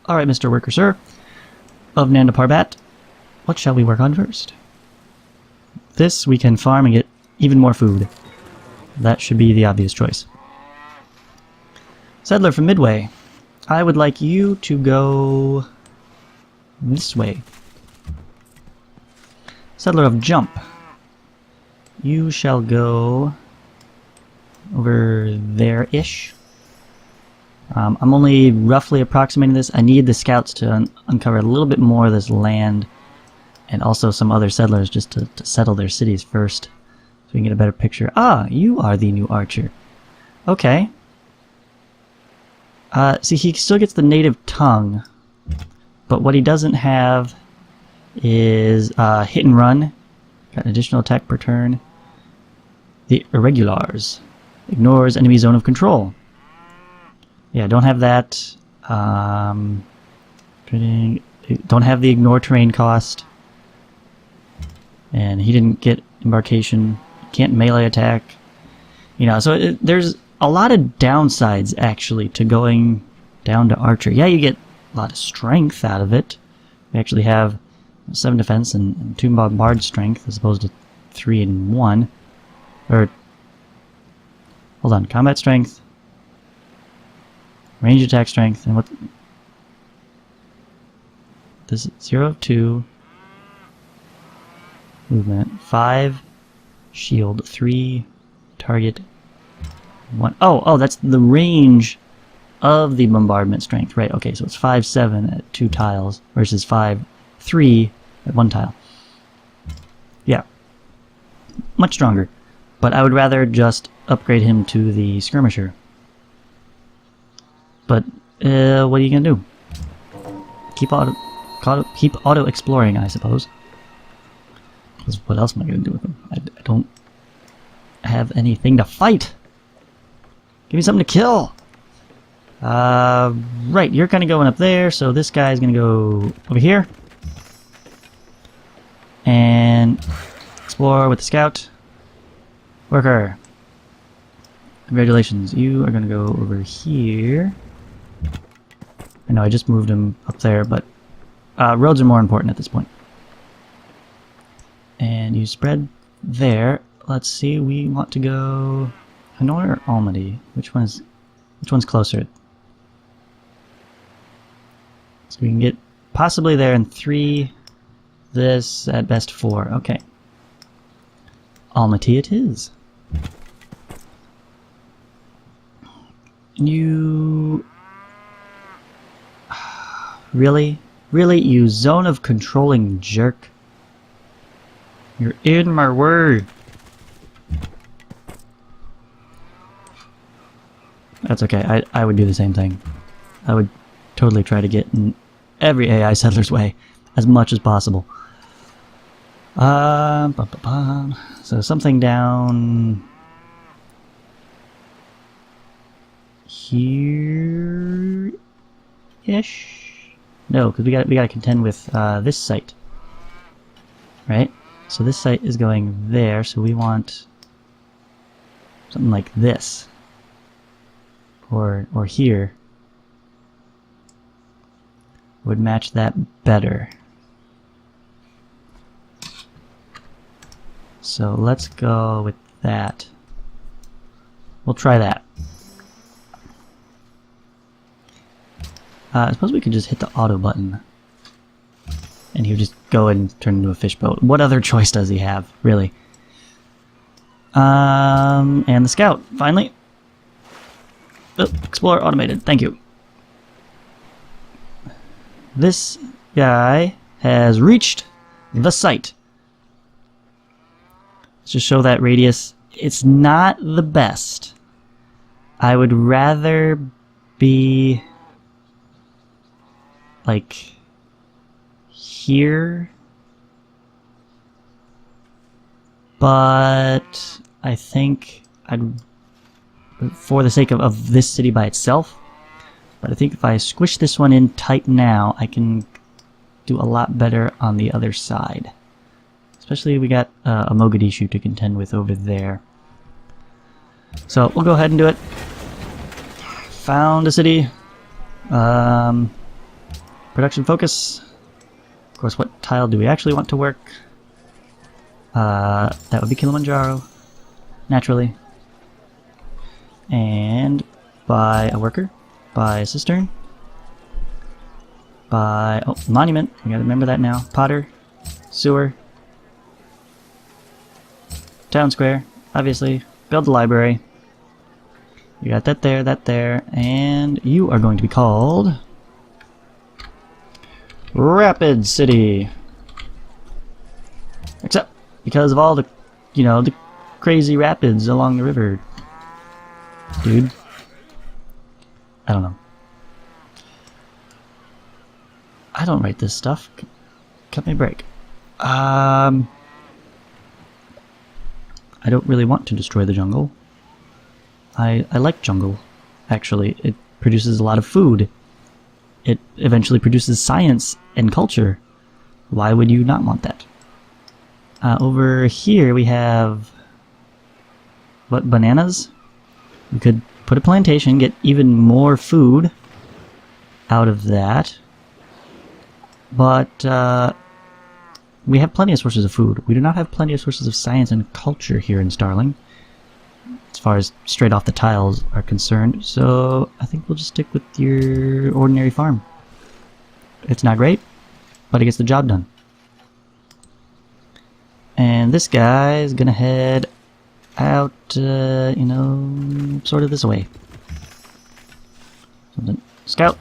Alright, Mr. Worker, sir, of Nanda Parbat, what shall we work on first? This we can farm and get even more food. That should be the obvious choice. Settler from Midway, I would like you to go this way. Settler of Jump, you shall go over there-ish. I'm only roughly approximating this. I need the scouts to uncover a little bit more of this land, and also some other settlers just to settle their cities first, so we can get a better picture. Ah, you are the new archer. Okay. See, he still gets the native tongue, but what he doesn't have is hit and run. Got an additional attack per turn. The Irregulars. Ignores enemy zone of control. Yeah, don't have that. Don't have the ignore terrain cost. And he didn't get embarkation. Can't melee attack. You know, so there's a lot of downsides actually to going down to archer. Yeah, you get a lot of strength out of it. We actually have 7 defense and 2 bombard strength as opposed to 3 and 1. Or hold on, combat strength, range attack strength, and what? This is 0 of 2 movement, 5 shield, 3 target, 1. Oh, that's the range of the bombardment strength, right? Okay, so it's 5/7 at 2 tiles versus 5/3 at 1 tile. Yeah, much stronger. But I would rather just upgrade him to the skirmisher. But what are you gonna do? Keep auto exploring, I suppose. Because what else am I gonna do with him? I don't have anything to fight. Give me something to kill. Right, you're kind of going up there, so this guy's gonna go over here and explore with the scout. Worker, congratulations, you are gonna go over here. I know I just moved him up there, but roads are more important at this point. And you spread there. Let's see, we want to go Hanoi or Almaty? Which one's closer? So we can get possibly there in 3, this at best 4. Okay. Almaty it is. You... Really? Really, you zone of controlling jerk? You're in my way! That's okay, I would do the same thing. I would totally try to get in every AI settler's way as much as possible. So something down here-ish? No, because we gotta contend with this site, right? So this site is going there, so we want something like this, or here would match that better. So let's go with that. We'll try that. I suppose we could just hit the auto button and he would just go and turn into a fishboat. What other choice does he have, really? And the scout, finally. Oh, Explorer automated, thank you. This guy has reached the site. Let's just show that radius. It's not the best. I would rather be like here, but I think I'd, for the sake of this city by itself, but I think if I squish this one in tight now, I can do a lot better on the other side. Especially we got a Mogadishu to contend with over there. So we'll go ahead and do it. Found a city. Production focus. Of course, what tile do we actually want to work? That would be Kilimanjaro, naturally. And buy a worker, buy a cistern, buy, oh, monument, we gotta remember that now. Potter, sewer, town square, obviously, build the library. You got that there, and you are going to be called Rapid City. Except because of all the, you know, the crazy rapids along the river. Dude. I don't know. I don't write this stuff. Cut me a break. I don't really want to destroy the jungle. I like jungle, actually. It produces a lot of food. It eventually produces science and culture. Why would you not want that? Over here we have... what, bananas? We could put a plantation, get even more food out of that. But we have plenty of sources of food. We do not have plenty of sources of science and culture here in Starling, as far as straight off the tiles are concerned. So I think we'll just stick with your ordinary farm. It's not great, but it gets the job done. And this guy is gonna head out, you know, sort of this way. Something. Scout!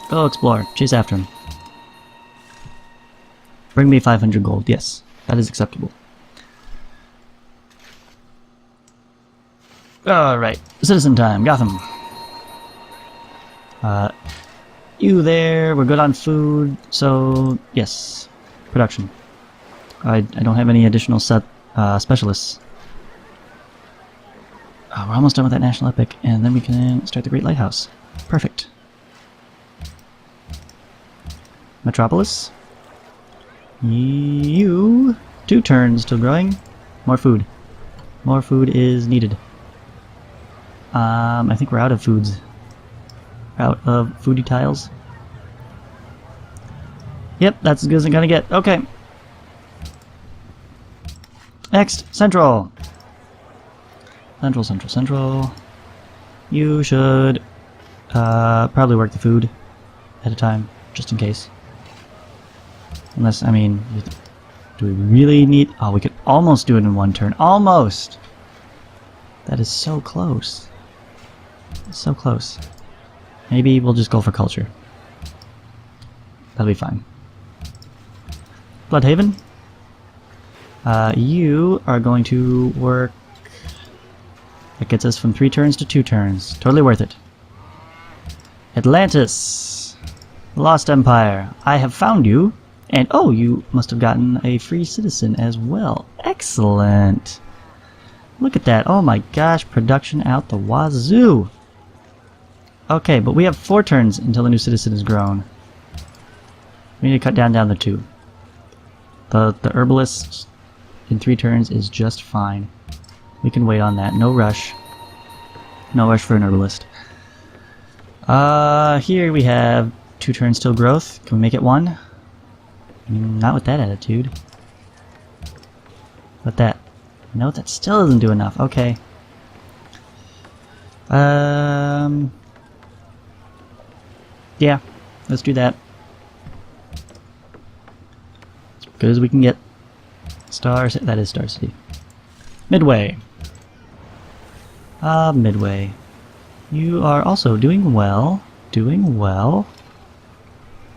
Go explore. Chase after him. Bring me 500 gold. Yes, that is acceptable. Alright, citizen time. Gotham. You there. We're good on food. So, yes. Production. I don't have any additional specialists. We're almost done with that national epic, and then we can start the Great Lighthouse. Perfect. Metropolis. You... 2 turns still growing. More food. More food is needed. I think we're out of foods. Out of foodie tiles. Yep, that's as good as I'm gonna get. Okay. Next, Central. Central. You should probably work the food at a time, just in case. Unless, I mean, do we really need... oh, we could almost do it in 1 turn. Almost! That is so close. So close. Maybe we'll just go for culture. That'll be fine. Bloodhaven. You are going to work... that gets us from 3 turns to 2 turns. Totally worth it. Atlantis. Lost Empire. I have found you. And oh, you must have gotten a free citizen as well. Excellent. Look at that. Oh my gosh, production out the wazoo. Okay, but we have 4 turns until the new citizen is grown. We need to cut down to 2. The herbalist in 3 turns is just fine. We can wait on that. No rush. No rush for an herbalist. Here we have 2 turns till growth. Can we make it 1? Not with that attitude. With that. No, that still doesn't do enough. Okay. Yeah, let's do that. As good as we can get. That is Star City. Midway. Midway. You are also doing well.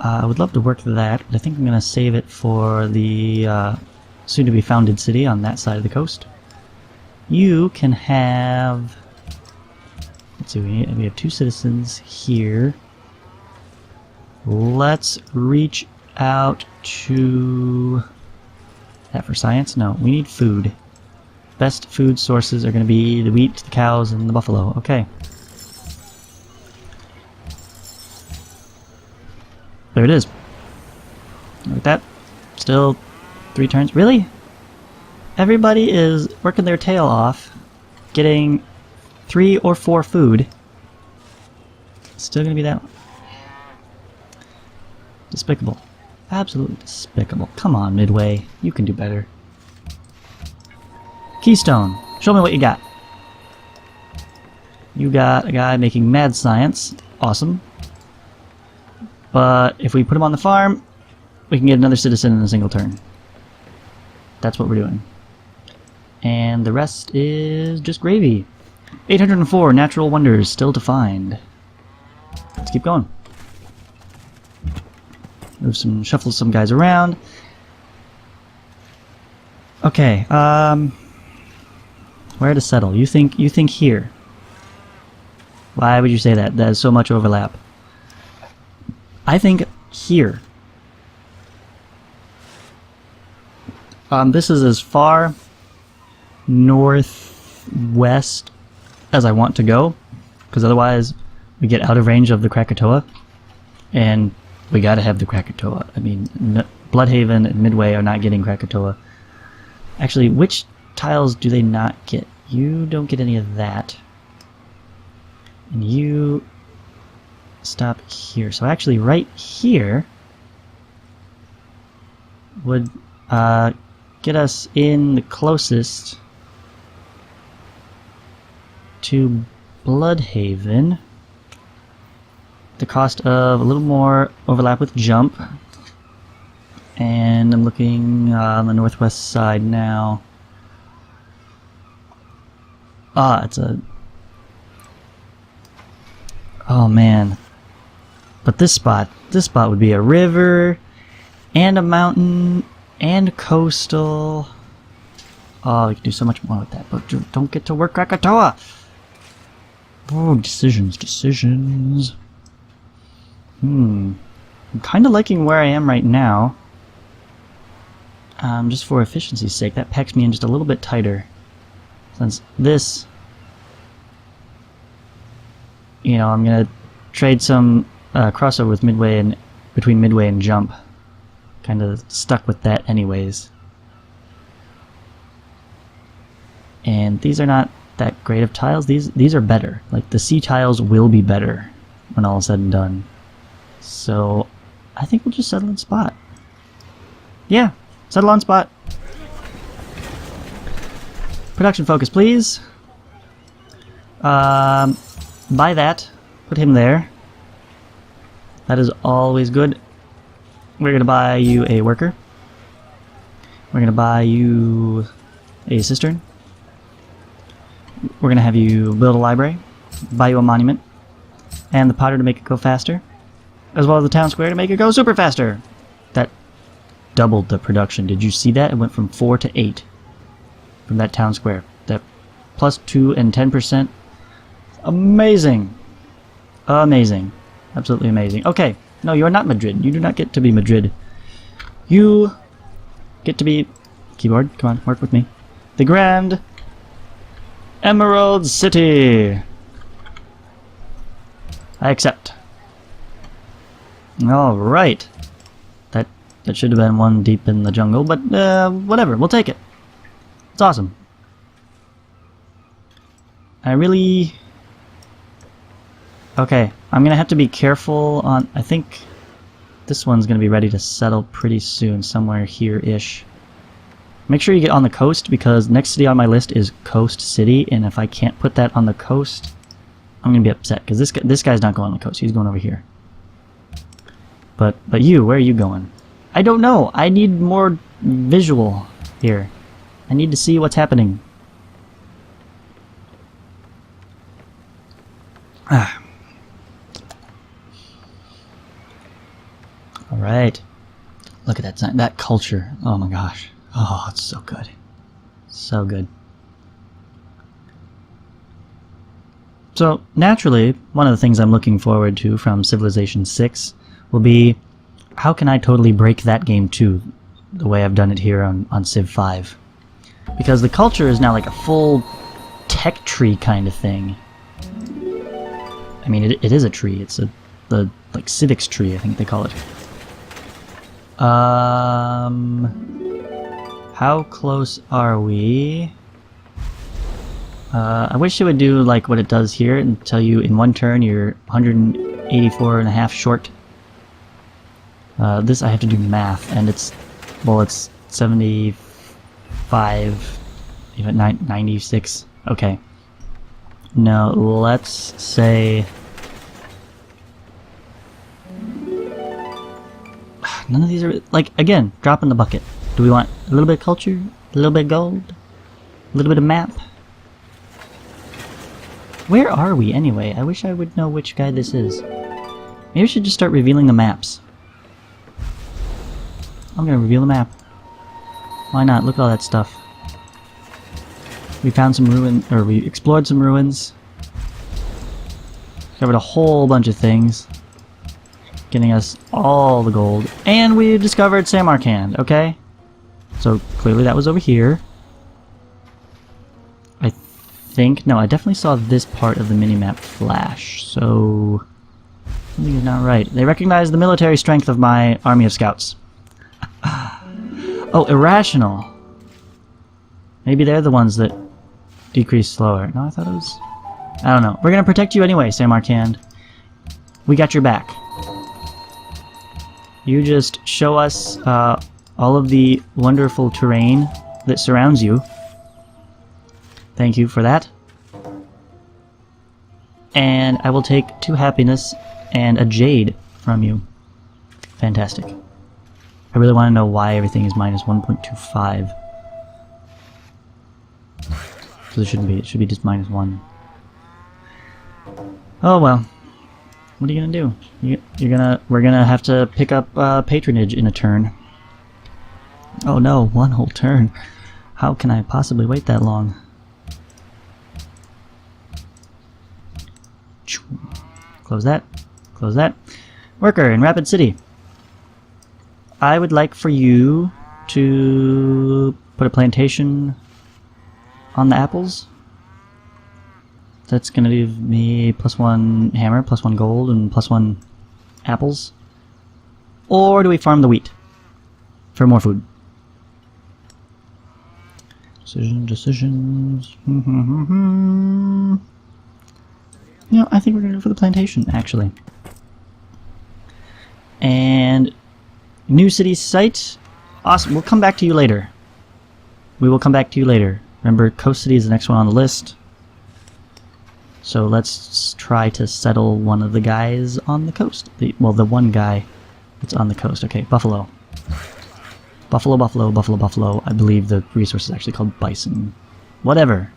I would love to work that, but I think I'm going to save it for the soon-to-be founded city on that side of the coast. You can have... let's see, we have 2 citizens here. Let's reach out to... that for science? No, we need food. Best food sources are going to be the wheat, the cows, and the buffalo. Okay. There it is. Look at that. Still 3 turns. Really? Everybody is working their tail off, getting 3 or 4 food. Still gonna be that. Despicable. Absolutely despicable. Come on, Midway. You can do better. Keystone. Show me what you got. You got a guy making mad science. Awesome. But if we put him on the farm, we can get another citizen in a single turn. That's what we're doing. And the rest is just gravy. 804 natural wonders still to find. Let's keep going. Shuffle some guys around. Okay, where to settle? You think here? Why would you say that? There's so much overlap. I think here. This is as far northwest as I want to go, because otherwise we get out of range of the Krakatoa, and we gotta have the Krakatoa. I mean, Bloodhaven and Midway are not getting Krakatoa. Actually, which tiles do they not get? You don't get any of that. And you stop here. So actually right here would get us in the closest to Bloodhaven. The cost of a little more overlap with jump. And I'm looking on the northwest side now. It's a... Oh man. But this spot would be a river, and a mountain, and coastal. Oh, we could do so much more with that, but don't get to work Krakatoa! Oh, decisions. I'm kinda liking where I am right now. Just for efficiency's sake, that packs me in just a little bit tighter. Since this... You know, I'm gonna trade some crossover with Midway and between Midway and Jump. Kind of stuck with that anyways. And these are not that great of tiles. These are better. Like, the sea tiles will be better when all is said and done. So I think we'll just settle in spot. Yeah, settle on spot. Production focus, please. Buy that. Put him there. That is always good. We're going to buy you a worker. We're going to buy you a cistern. We're going to have you build a library. Buy you a monument. And the potter to make it go faster. As well as the town square to make it go super faster. That doubled the production. Did you see that? It went from 4 to 8. From that town square. That plus 2 and 10%. Amazing. Amazing. Absolutely amazing. Okay. No, you're not Madrid. You do not get to be Madrid. You get to be... Keyboard, come on, work with me. The Grand Emerald City. I accept. Alright. That should have been one deep in the jungle, but whatever. We'll take it. It's awesome. I really... Okay, I'm gonna have to be careful on... I think this one's gonna be ready to settle pretty soon, somewhere here-ish. Make sure you get on the coast, because next city on my list is Coast City, and if I can't put that on the coast, I'm gonna be upset, because this guy's not going on the coast, he's going over here. But you, where are you going? I don't know, I need more visual here. I need to see what's happening. Alright. Look at that sign. That culture. Oh my gosh. Oh, it's so good. So good. So, naturally, one of the things I'm looking forward to from Civilization 6 will be, how can I totally break that game too, the way I've done it here on Civ 5? Because the culture is now like a full tech tree kind of thing. I mean, it is a tree. It's the like civics tree, I think they call it. How close are we? I wish it would do like what it does here and tell you in one turn you're 184.5 short. This I have to do math, and it's 75, even 96. Okay. Now let's say none of these are like, again, drop in the bucket. Do we want a little bit of culture, a little bit of gold, a little bit of map? Where are we anyway? I wish I would know which guy this is. Maybe I should just start revealing the maps. I'm gonna reveal the map. Why not? Look at all that stuff. We found some ruin, or we explored some ruins. Covered a whole bunch of things. Getting us all the gold. And we discovered Samarkand, okay? So clearly that was over here. I think, no, I definitely saw this part of the minimap flash, so something is not right. They recognize the military strength of my army of scouts. Oh, irrational. Maybe they're the ones that decrease slower. No, I thought it was... I don't know. We're gonna protect you anyway, Samarkand. We got your back. You just show us all of the wonderful terrain that surrounds you. Thank you for that. And I will take 2 happiness and a jade from you. Fantastic. I really want to know why everything is minus 1.25. Because it shouldn't be. It should be just minus 1. Oh well. What are you gonna do? We're gonna have to pick up patronage in a turn. Oh no, 1 whole turn. How can I possibly wait that long? Close that. Close that. Worker in Rapid City. I would like for you to put a plantation on the apples. That's gonna give me +1 hammer, +1 gold, and +1 apples. Or do we farm the wheat for more food? Decisions. You know, I think we're gonna go for the plantation, actually. And new city site. Awesome. We'll come back to you later. We will come back to you later. Remember, Coast City is the next one on the list. So let's try to settle one of the guys on the coast. Well, the one guy that's on the coast. Okay, Buffalo. Buffalo, Buffalo, Buffalo, Buffalo. I believe the resource is actually called Bison. Whatever.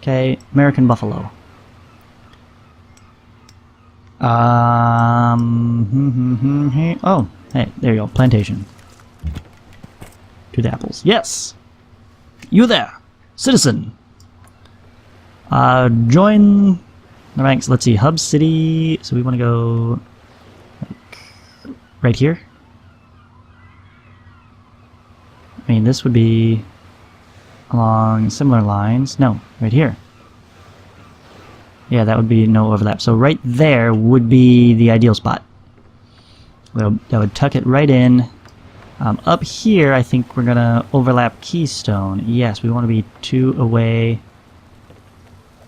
Okay, American Buffalo. Oh, hey, there you go. Plantation. To the apples. Yes! You there! Citizen! Join the ranks. Let's see. Hub City. So we want to go like, right here. I mean, this would be along similar lines. No, right here. Yeah, that would be no overlap. So right there would be the ideal spot. That would tuck it right in. Up here, I think we're gonna overlap Keystone. Yes, we want to be 2 away.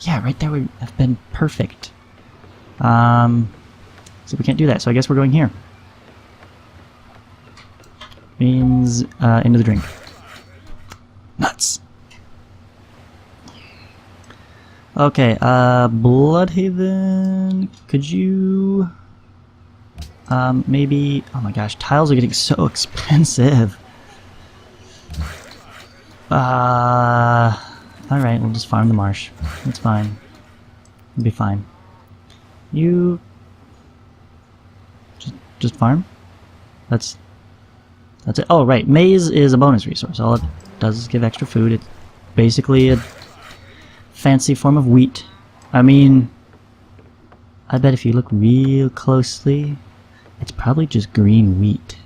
Yeah, right there would have been perfect. So we can't do that, so I guess we're going here. Means into the drink. Nuts! Okay, Bloodhaven, could you... maybe... Oh my gosh, tiles are getting so expensive. Alright, we'll just farm the marsh. That's fine. It'll be fine. You... Just farm? That's it. Oh, right. Maize is a bonus resource. All it does is give extra food. It's basically a fancy form of wheat. I mean, I bet if you look real closely, it's probably just green wheat.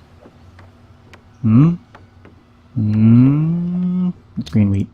It's green wheat.